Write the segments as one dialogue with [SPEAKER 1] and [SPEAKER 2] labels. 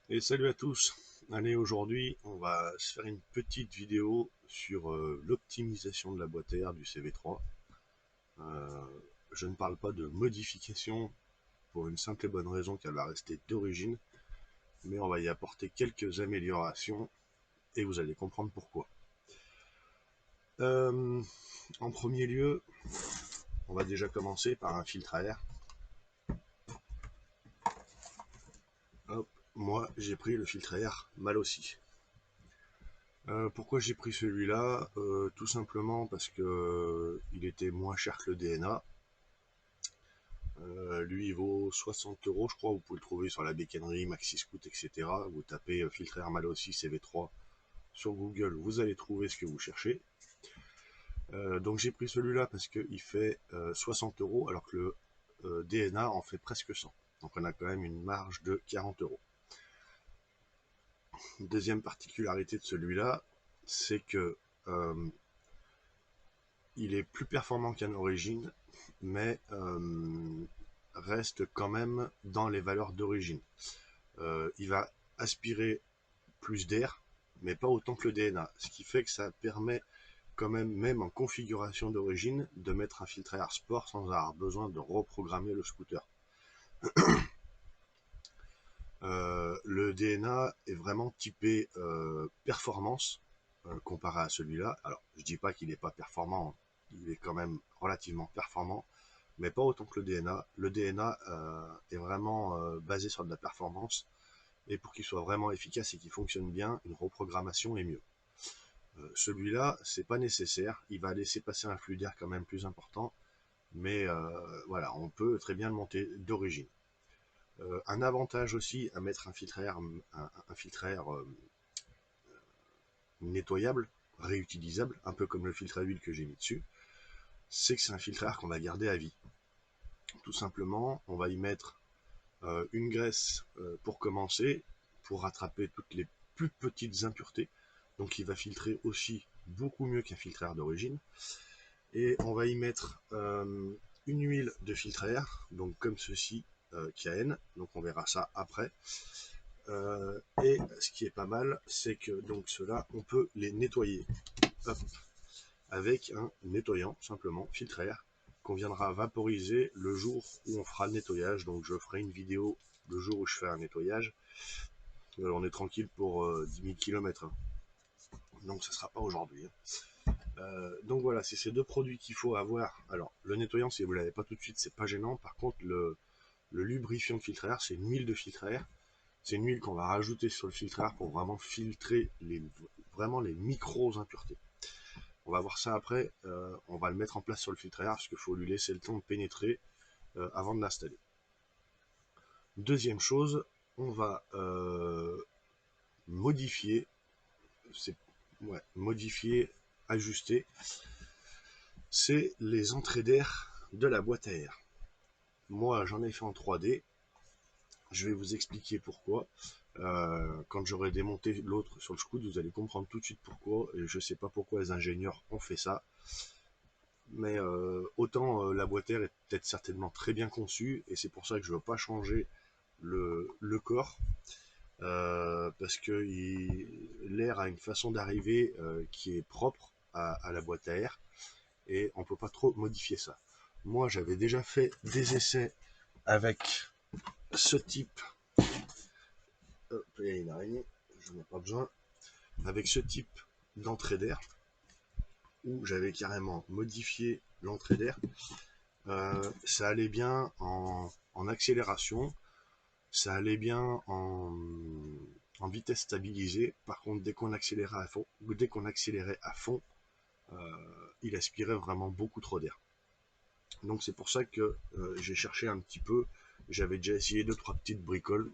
[SPEAKER 1] Et salut à tous. Allez, aujourd'hui, on va se faire une petite vidéo sur l'optimisation de la boîte à air du CV3. Euh, je ne parle pas de modification pour une simple et bonne raison qu'elle va rester d'origine, mais on va y apporter quelques améliorations et vous allez comprendre pourquoi. Euh, En premier lieu, on va déjà commencer par un filtre à air. Hop, moi, j'ai pris le filtre à air Malossi. Pourquoi j'ai pris celui-là? Tout simplement parce que il était moins cher que le DNA. Lui, il vaut 60 euros, je crois. Vous pouvez le trouver sur la bécannerie, Maxi Scoot, etc. Vous tapez filtre Air Malossi CV3 sur Google, vous allez trouver ce que vous cherchez. Donc j'ai pris celui-là parce qu'il fait 60 euros, alors que le DNA en fait presque 100. Donc on a quand même une marge de 40 euros. Deuxième particularité de celui-là, c'est que il est plus performant qu'un origine, mais reste quand même dans les valeurs d'origine. Il va aspirer plus d'air, mais pas autant que le DNA, ce qui fait que ça permet quand même, même en configuration d'origine, de mettre un filtre à air sport sans avoir besoin de reprogrammer le scooter. Le DNA est vraiment typé performance comparé à celui-là. Alors, je dis pas qu'il n'est pas performant, il est quand même relativement performant, mais pas autant que le DNA. Le DNA est vraiment basé sur de la performance, et pour qu'il soit vraiment efficace et qu'il fonctionne bien, une reprogrammation est mieux. Celui-là, c'est pas nécessaire, il va laisser passer un flux d'air quand même plus important, mais voilà, on peut très bien le monter d'origine. Un avantage aussi à mettre un filtre à air, un filtre à air nettoyable, réutilisable, un peu comme le filtre à huile que j'ai mis dessus, c'est que c'est un filtre à air qu'on va garder à vie. Tout simplement, on va y mettre une graisse pour commencer, pour rattraper toutes les plus petites impuretés. Donc il va filtrer aussi beaucoup mieux qu'un filtre à air d'origine. Et on va y mettre une huile de filtre à air, donc comme ceci, KN, donc on verra ça après. Et ce qui est pas mal, c'est que donc ceux-là, on peut les nettoyer. Hop, avec un nettoyant, simplement, filtre à air, qu'on viendra vaporiser le jour où on fera le nettoyage. Donc je ferai une vidéo le jour où je fais un nettoyage. On est tranquille pour 10 000 km, hein. Donc ce ne sera pas aujourd'hui, hein. Donc voilà, c'est ces deux produits qu'il faut avoir. Alors le nettoyant, si vous ne l'avez pas tout de suite, c'est pas gênant. Par contre, le lubrifiant de filtre à air, c'est une huile de filtre à air. C'est une huile qu'on va rajouter sur le filtre à air pour vraiment filtrer vraiment les micro-impuretés. On va voir ça après, on va le mettre en place sur le filtre à air parce qu'il faut lui laisser le temps de pénétrer avant de l'installer. Deuxième chose, on va modifier, modifier, ajuster, c'est les entrées d'air de la boîte à air. Moi j'en ai fait en 3D, je vais vous expliquer pourquoi. Quand j'aurai démonté l'autre sur le scoot, vous allez comprendre tout de suite pourquoi, et je sais pas pourquoi les ingénieurs ont fait ça. Mais autant la boîte air est peut-être certainement très bien conçue, et c'est pour ça que je ne veux pas changer le corps, parce que l'air a une façon d'arriver qui est propre à la boîte à air, et on ne peut pas trop modifier ça. Moi, j'avais déjà fait des essais avec ce type, il y a une araignée, je n'en ai pas besoin, avec ce type d'entrée d'air, où j'avais carrément modifié l'entrée d'air. Ça allait bien en accélération, ça allait bien en vitesse stabilisée. Par contre, dès qu'on accélérait à fond, il aspirait vraiment beaucoup trop d'air. Donc c'est pour ça que j'ai cherché un petit peu. J'avais déjà essayé deux trois petites bricoles.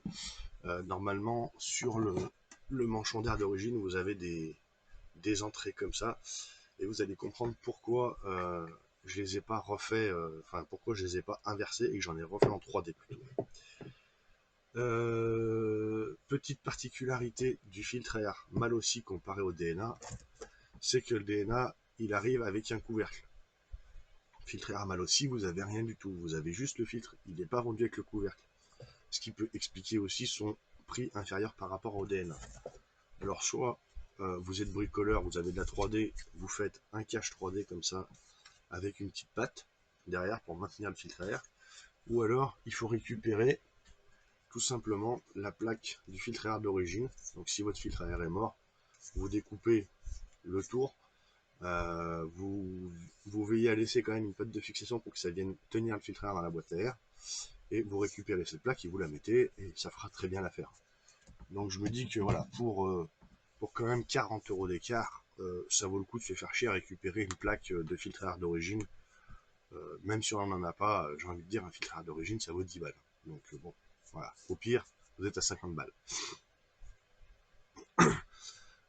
[SPEAKER 1] Normalement, sur le manchon d'air d'origine, vous avez des entrées comme ça, et vous allez comprendre pourquoi je les ai pas refait, enfin pourquoi je les ai pas inversés et que j'en ai refait en 3D plutôt. Petite particularité du filtre à air mal aussi comparé au DNA, c'est que le DNA il arrive avec un couvercle. Filtre à air mal aussi, vous avez rien du tout, vous avez juste le filtre, il n'est pas vendu avec le couvercle. Ce qui peut expliquer aussi son prix inférieur par rapport au DNA. Alors soit vous êtes bricoleur, vous avez de la 3D, vous faites un cache 3D comme ça, avec une petite patte derrière pour maintenir le filtre à air, ou alors il faut récupérer tout simplement la plaque du filtre à air d'origine. Donc si votre filtre à air est mort, vous découpez le tour, vous veillez à laisser quand même une patte de fixation pour que ça vienne tenir le filtre à air dans la boîte à air, et vous récupérez cette plaque et vous la mettez, et ça fera très bien l'affaire. Donc je me dis que voilà, pour quand même 40 € d'écart, ça vaut le coup de se faire chier à récupérer une plaque de filtre à air d'origine. Même si on n'en a pas, j'ai envie de dire, un filtre à air d'origine, ça vaut 10 balles. Donc bon, voilà, au pire, vous êtes à 50 balles.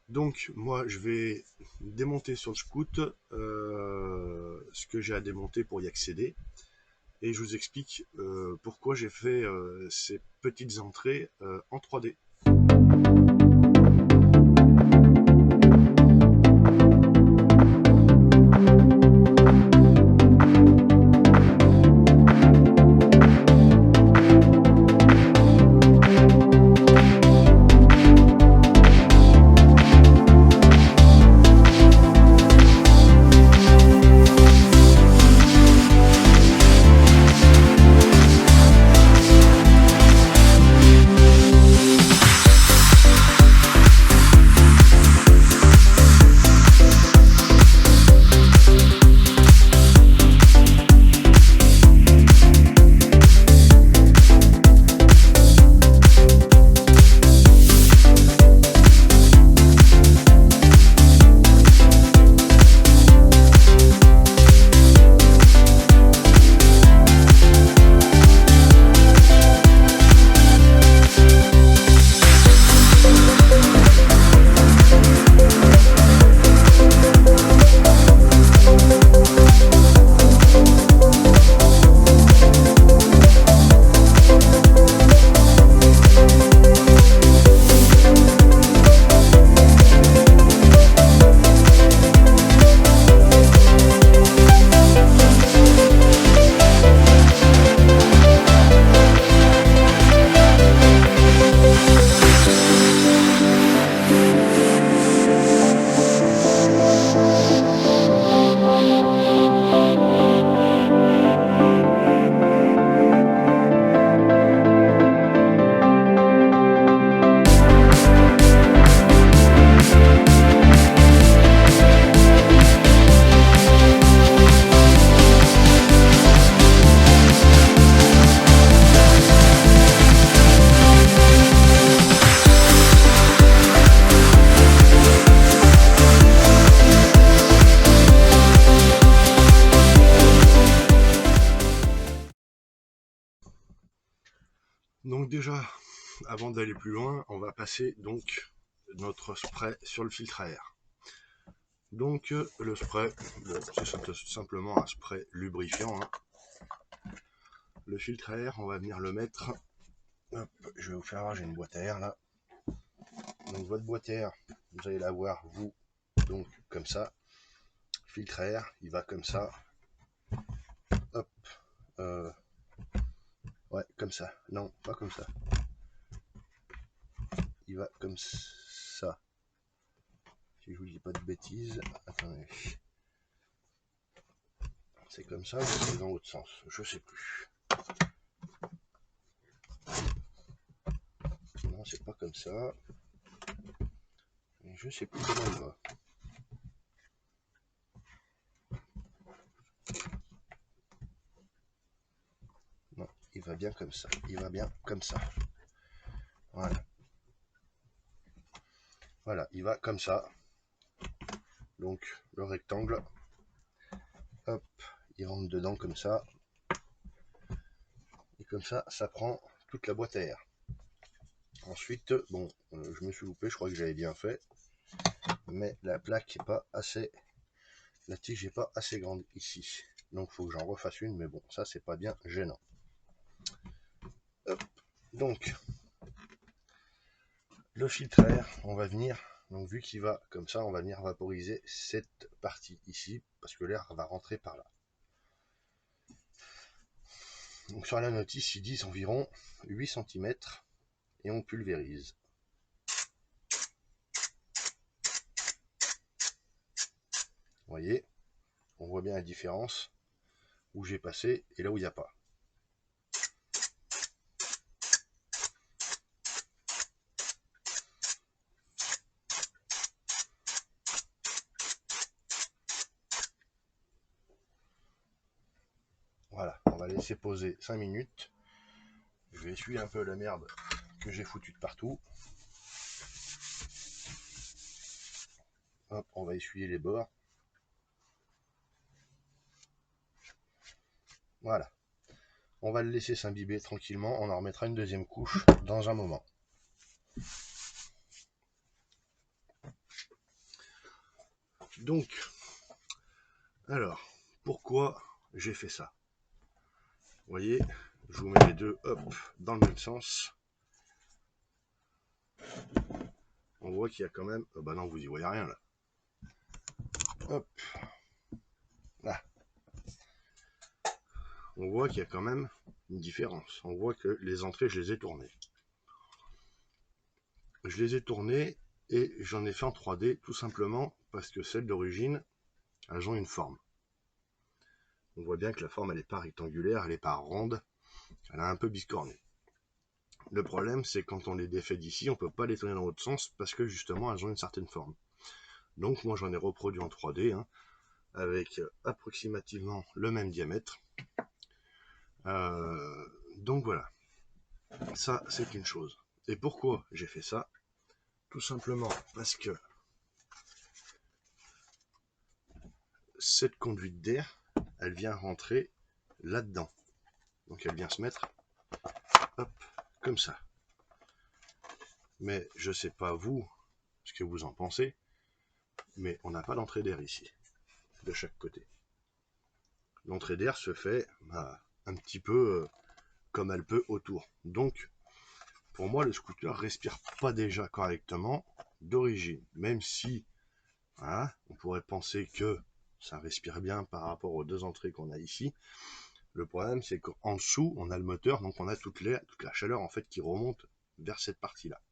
[SPEAKER 1] Donc moi je vais démonter sur le scout ce que j'ai à démonter pour y accéder, et je vous explique pourquoi j'ai fait ces petites entrées en 3D. Donc déjà, avant d'aller plus loin, on va passer donc notre spray sur le filtre à air. Donc le spray, bon, c'est simplement un spray lubrifiant. Le filtre à air, on va venir le mettre. Hop, je vais vous faire voir, j'ai une boîte à air là. Donc votre boîte à air, vous allez la voir vous, donc comme ça. Filtre à air, il va comme ça. Hop. Ouais, comme ça. Non, pas comme ça. Il va comme ça. Si je vous dis pas de bêtises. Attendez. C'est comme ça ou c'est dans l'autre sens? Je sais plus. Non, c'est pas comme ça. Je sais plus comment il va. Non, il va bien comme ça. Il va bien comme ça. Voilà. Voilà, il va comme ça. Donc, le rectangle. Hop, il rentre dedans comme ça. Et comme ça, ça prend toute la boîte à air. Ensuite, bon, je me suis loupé, je crois que j'avais bien fait. Mais la plaque n'est pas assez... La tige n'est pas assez grande ici. Donc, il faut que j'en refasse une, mais bon, ça, c'est pas bien gênant. Hop, donc, le filtre à air, on va venir... Donc vu qu'il va comme ça, on va venir vaporiser cette partie ici, parce que l'air va rentrer par là. Donc sur la notice, ils disent environ 8 cm. et on pulvérise. Vous voyez, on voit bien la différence où j'ai passé et là où il n'y a pas. Voilà, on va laisser poser 5 minutes. Je vais essuyer un peu la merde que j'ai foutue de partout. Hop, on va essuyer les bords. Voilà. On va le laisser s'imbiber tranquillement. On en remettra une deuxième couche dans un moment. Donc, alors, pourquoi j'ai fait ça? Vous voyez, je vous mets les deux, hop, dans le même sens. On voit qu'il y a quand même... Oh bah non, vous y voyez rien là. Hop. Là. On voit qu'il y a quand même une différence. On voit que les entrées, je les ai tournées. Je les ai tournées et j'en ai fait en 3D tout simplement parce que celles d'origine, elles ont une forme. On voit bien que la forme, elle n'est pas rectangulaire, elle n'est pas ronde, elle est un peu biscornée. Le problème, c'est quand on les défait d'ici, on ne peut pas les tourner dans l'autre sens parce que justement, elles ont une certaine forme. Donc moi, j'en ai reproduit en 3D, hein, avec approximativement le même diamètre. Donc voilà, ça c'est une chose. Et pourquoi j'ai fait ça? Tout simplement parce que cette conduite d'air, elle vient rentrer là-dedans. Donc elle vient se mettre, hop, comme ça. Mais je sais pas vous, ce que vous en pensez, mais on n'a pas d'entrée d'air ici, de chaque côté. L'entrée d'air se fait un petit peu comme elle peut autour. Donc, pour moi, le scooter respire pas déjà correctement d'origine, même si voilà, on pourrait penser que ça respire bien par rapport aux deux entrées qu'on a ici. Le problème, c'est qu'en dessous, on a le moteur, donc on a toute la chaleur en fait qui remonte vers cette partie-là.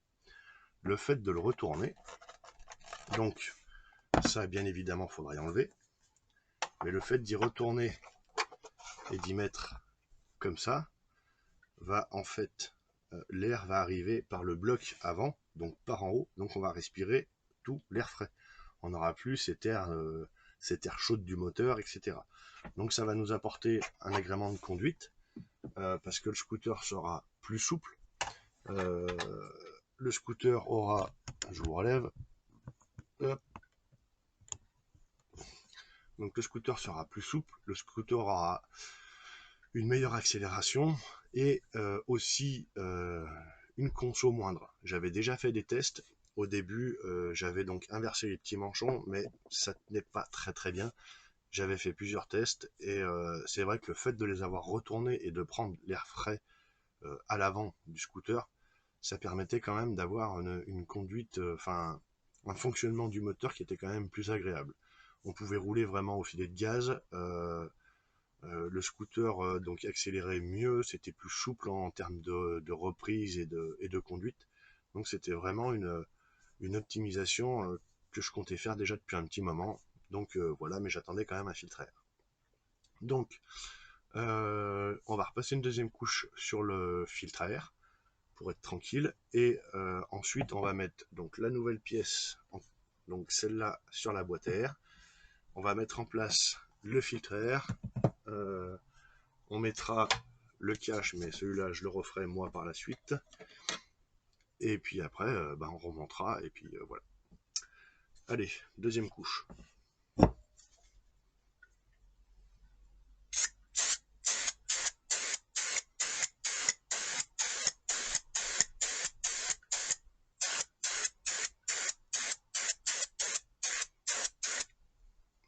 [SPEAKER 1] Le fait de le retourner, donc ça, bien évidemment, il faudrait enlever, mais le fait d'y retourner et d'y mettre comme ça, va en fait, l'air va arriver par le bloc avant, donc par en haut, donc on va respirer tout l'air frais. On n'aura plus cet air chaud du moteur, etc. Donc ça va nous apporter un agrément de conduite, parce que le scooter sera plus souple. Le scooter aura, je vous relève, hop. Donc le scooter sera plus souple, le scooter aura une meilleure accélération et aussi une conso moindre. J'avais déjà fait des tests. Au début, j'avais donc inversé les petits manchons, mais ça tenait pas très bien. J'avais fait plusieurs tests et c'est vrai que le fait de les avoir retournés et de prendre l'air frais à l'avant du scooter, ça permettait quand même d'avoir une conduite, un fonctionnement du moteur qui était quand même plus agréable. On pouvait rouler vraiment au filet de gaz. Le scooter donc accélérait mieux, c'était plus souple en termes de reprise et de conduite. Donc c'était vraiment une optimisation que je comptais faire déjà depuis un petit moment. Donc voilà, mais j'attendais quand même un filtre air. Donc on va repasser une deuxième couche sur le filtre à air pour être tranquille. Et ensuite on va mettre donc la nouvelle pièce, donc celle-là sur la boîte à air. On va mettre en place le filtre à air. On mettra le cache, mais celui-là, je le referai moi par la suite. Et puis après, on remontera, et puis voilà. Allez, deuxième couche.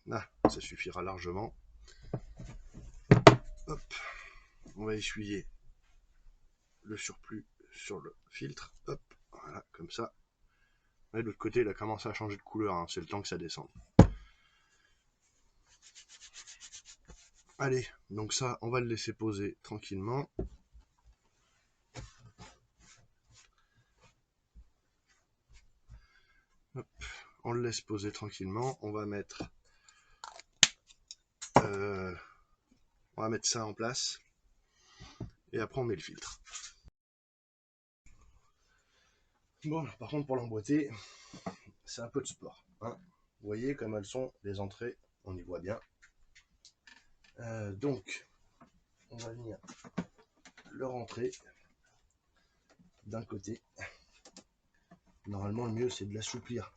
[SPEAKER 1] Là, ça suffira largement. Hop, on va essuyer le surplus sur le filtre. Hop, voilà, comme ça. De l'autre côté, il a commencé à changer de couleur, hein, c'est le temps que ça descende. Allez, donc ça, on va le laisser poser tranquillement. on le laisse poser tranquillement. On va mettre ça en place. Et après on met le filtre. Bon, par contre pour l'emboîter, c'est un peu de sport. Hein. Vous voyez comme elles sont les entrées, on y voit bien. Donc, on va venir le rentrer d'un côté. Normalement, le mieux c'est de l'assouplir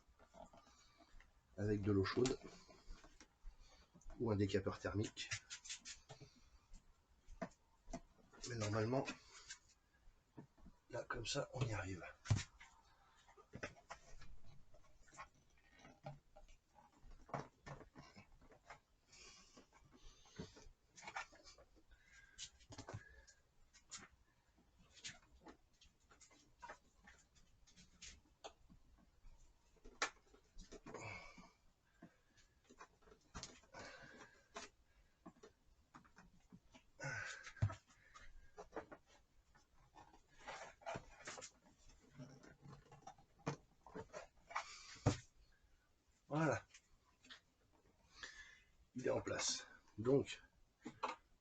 [SPEAKER 1] avec de l'eau chaude ou un décapeur thermique. Mais normalement, là comme ça, on y arrive. Voilà, il est en place. Donc,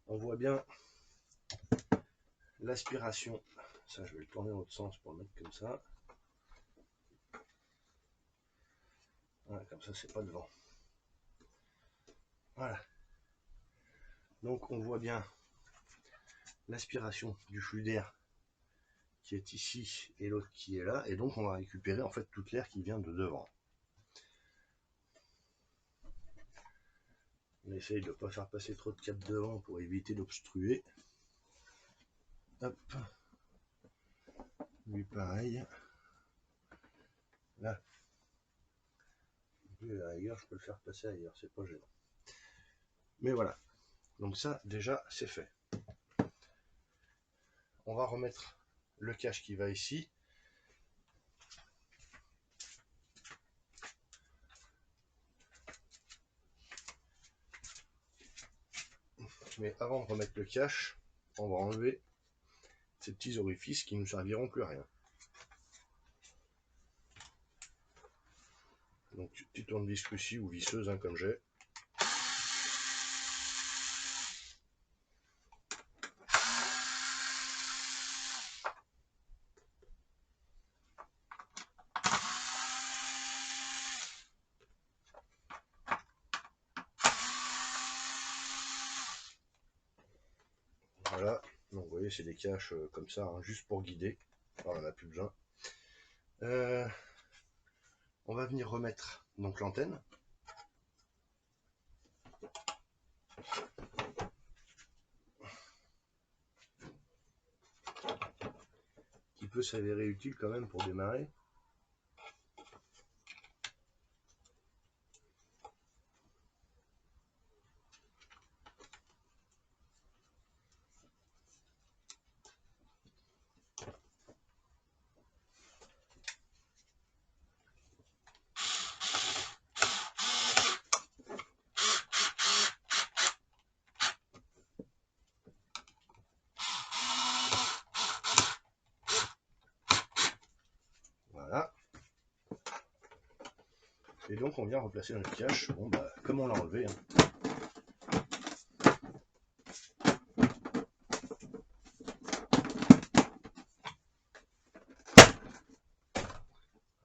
[SPEAKER 1] on voit bien l'aspiration. Ça, je vais le tourner dans l'autre sens pour le mettre comme ça. Voilà, comme ça, c'est pas devant. Voilà. Donc, on voit bien l'aspiration du flux d'air qui est ici et l'autre qui est là. Et donc, on va récupérer en fait toute l'air qui vient de devant. On essaye de ne pas faire passer trop de cap devant pour éviter d'obstruer. Hop. Lui pareil. Là. Lui, à ailleurs, je peux le faire passer ailleurs, c'est pas gênant. Mais voilà. Donc ça, déjà, c'est fait. On va remettre le cache qui va ici. Mais avant de remettre le cache, on va enlever ces petits orifices qui ne nous serviront plus à rien. Donc petit tournevis cruci ou visseuse hein, comme j'ai. Voilà, donc vous voyez c'est des caches comme ça, hein, juste pour guider. Enfin, on n'en a plus besoin. On va venir remettre donc l'antenne. Qui peut s'avérer utile quand même pour démarrer. Voilà. Et donc on vient replacer notre cache. Bon bah comme on l'a enlevé. Hein.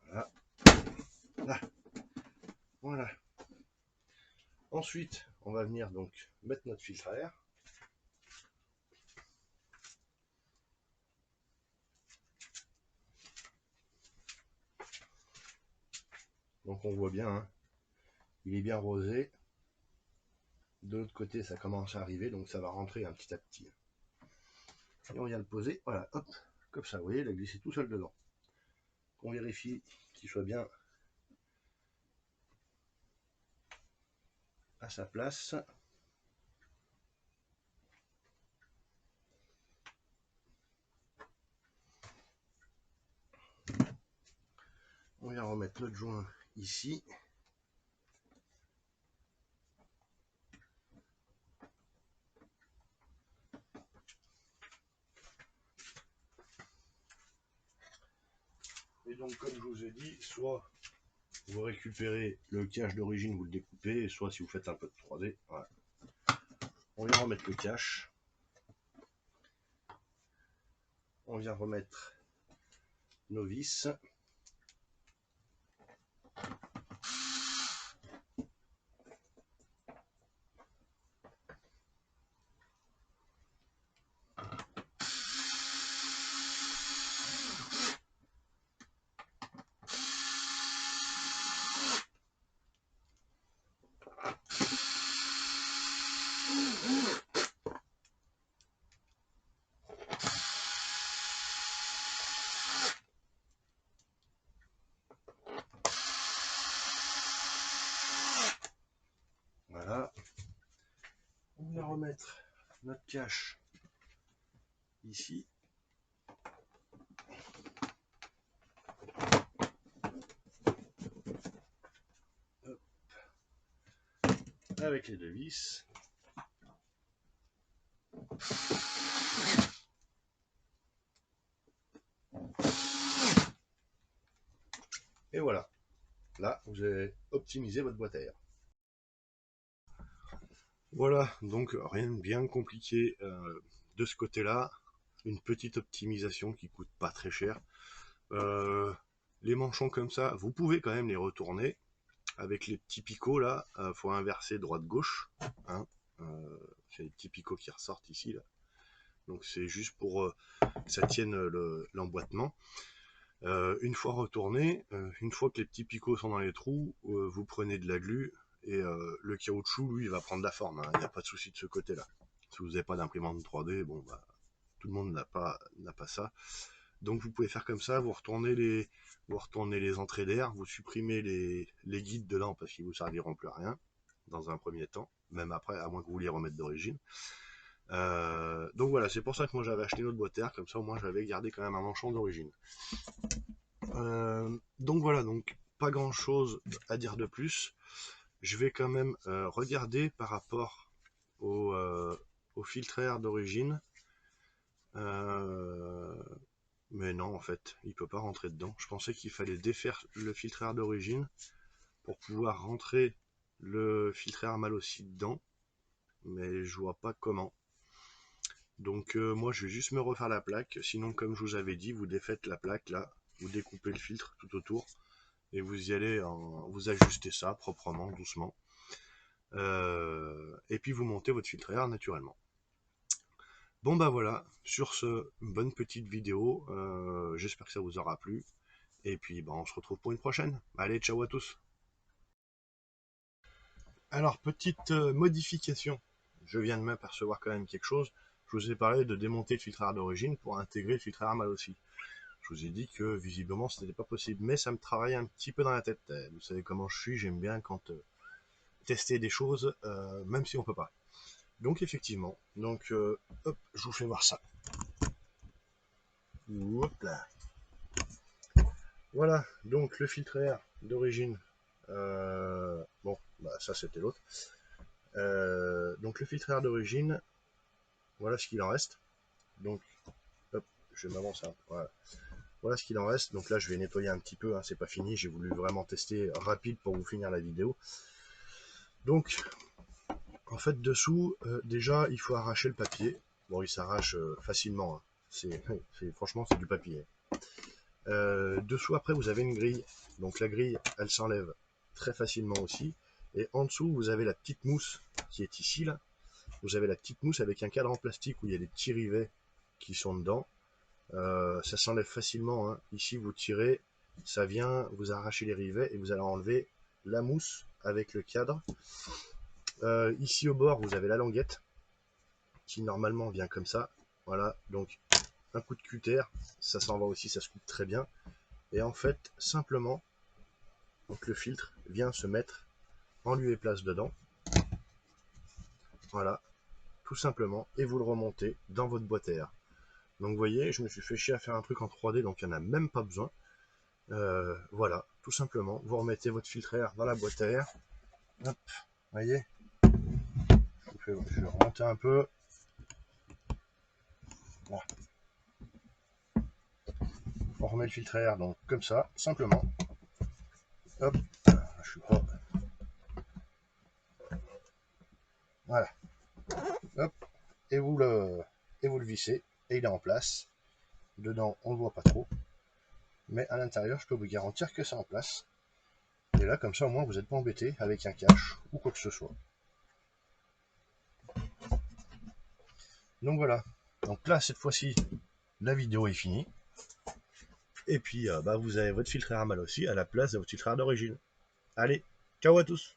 [SPEAKER 1] Voilà. Là. Voilà. Ensuite, on va venir donc mettre notre filtre à air. Donc on voit bien, hein, il est bien rosé. De l'autre côté, ça commence à arriver, donc ça va rentrer un petit à petit. Et on vient le poser, voilà, hop, comme ça, vous voyez, il a glissé tout seul dedans. On vérifie qu'il soit bien à sa place. On vient remettre notre joint ici. Et donc, comme je vous ai dit, soit vous récupérez le cache d'origine, vous le découpez, soit si vous faites un peu de 3D, voilà. On vient remettre le cache. On vient remettre nos vis. Voilà. On vient remettre notre cache ici. Hop. Avec les deux vis. Et voilà. Là, vous avez optimisé votre boîte à air. Voilà, donc rien de bien compliqué de ce côté-là. Une petite optimisation qui coûte pas très cher. Les manchons comme ça, vous pouvez quand même les retourner. Avec les petits picots là, faut inverser droite-gauche. Hein. C'est les petits picots qui ressortent ici. Là. Donc c'est juste pour que ça tienne l'emboîtement. Une fois retourné, une fois que les petits picots sont dans les trous, vous prenez de la glu et le caoutchouc, lui, il va prendre la forme. Il n'y a pas de souci de ce côté-là. Si vous n'avez pas d'imprimante 3D, bon, bah, tout le monde n'a pas ça. Donc vous pouvez faire comme ça, vous retournez les entrées d'air, vous supprimez les guides dedans parce qu'ils vous serviront plus à rien dans un premier temps, même après, à moins que vous les remettre d'origine. Donc voilà, c'est pour ça que moi j'avais acheté une autre boîte air, comme ça au moins j'avais gardé quand même un manchon d'origine. Donc voilà, donc pas grand chose à dire de plus. Je vais quand même regarder par rapport au filtre air d'origine. Mais non, en fait, il peut pas rentrer dedans. Je pensais qu'il fallait défaire le filtre air d'origine pour pouvoir rentrer le filtre air mal aussi dedans. Mais je vois pas comment. Donc moi je vais juste me refaire la plaque. Sinon, comme je vous avais dit, vous défaites la plaque là, vous découpez le filtre tout autour et vous y allez, vous ajustez ça proprement, doucement. Et puis vous montez votre filtre air naturellement. Bon bah voilà, sur ce, bonne petite vidéo, j'espère que ça vous aura plu, et puis bah, on se retrouve pour une prochaine. Allez, ciao à tous. Alors, petite modification, je viens de m'apercevoir quand même quelque chose, je vous ai parlé de démonter le filtre air d'origine pour intégrer le filtre air mal aussi. Je vous ai dit que visiblement ce n'était pas possible, mais ça me travaille un petit peu dans la tête. Vous savez comment je suis, j'aime bien quand tester des choses, même si on peut pas. Donc effectivement, donc hop, je vous fais voir ça. Hop là. Voilà, donc le filtre air d'origine. Bon, bah ça c'était l'autre. Donc le filtre air d'origine, voilà ce qu'il en reste. Donc, hop, je m'avance un peu. Voilà. Voilà ce qu'il en reste. Donc là, je vais nettoyer un petit peu. Hein, c'est pas fini. J'ai voulu vraiment tester rapide pour vous finir la vidéo. Donc, en fait, dessous, déjà, il faut arracher le papier. Bon, il s'arrache facilement. Hein. Franchement, c'est du papier. Dessous, après, vous avez une grille. Donc la grille, elle s'enlève très facilement aussi. Et en dessous, vous avez la petite mousse qui est ici, là. Vous avez la petite mousse avec un cadre en plastique où il y a des petits rivets qui sont dedans. Ça s'enlève facilement. Hein. Ici, vous tirez, ça vient, vous arrachez les rivets et vous allez enlever la mousse avec le cadre. Ici au bord, vous avez la languette qui normalement vient comme ça. Voilà, donc un coup de cutter, ça s'en va aussi, ça se coupe très bien. Et en fait, simplement, donc le filtre vient se mettre en lieu et place dedans. Voilà, tout simplement, et vous le remontez dans votre boîte à air. Donc vous voyez, je me suis fait chier à faire un truc en 3D, donc il n'y en a même pas besoin. Voilà, tout simplement, vous remettez votre filtre air dans la boîte à air. Hop, voyez, je vais remonter un peu. Voilà. On remet le filtre à air donc comme ça, simplement. Hop, je suis pas. Voilà. Hop, et vous le vissez, et il est en place. Dedans, on ne le voit pas trop, mais à l'intérieur, je peux vous garantir que c'est en place. Et là, comme ça, au moins, vous n'êtes pas embêté avec un cache ou quoi que ce soit. Donc voilà. Donc là, cette fois-ci, la vidéo est finie. Et puis, vous avez votre filtre à air mal aussi à la place de votre filtre à air d'origine. Allez, ciao à tous!